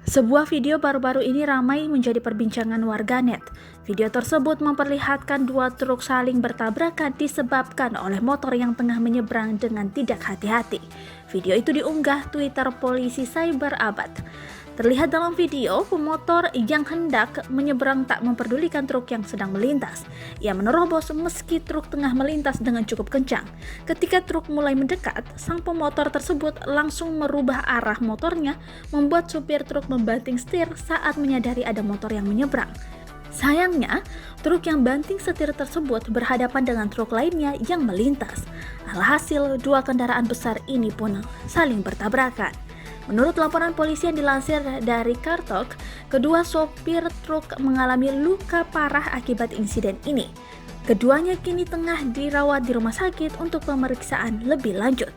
Sebuah video baru-baru ini ramai menjadi perbincangan warganet. Video tersebut memperlihatkan dua truk saling bertabrakan disebabkan oleh motor yang tengah menyeberang dengan tidak hati-hati. Video itu diunggah Twitter polisi Cyber Abad. Terlihat dalam video, pemotor yang hendak menyeberang tak memperdulikan truk yang sedang melintas. Ia menerobos meski truk tengah melintas dengan cukup kencang. Ketika truk mulai mendekat, sang pemotor tersebut langsung merubah arah motornya, membuat supir truk membanting setir saat menyadari ada motor yang menyeberang. Sayangnya, truk yang banting setir tersebut berhadapan dengan truk lainnya yang melintas. Alhasil, dua kendaraan besar ini pun saling bertabrakan. Menurut laporan polisi yang dilansir dari Kartok, kedua sopir truk mengalami luka parah akibat insiden ini. Keduanya kini tengah dirawat di rumah sakit untuk pemeriksaan lebih lanjut.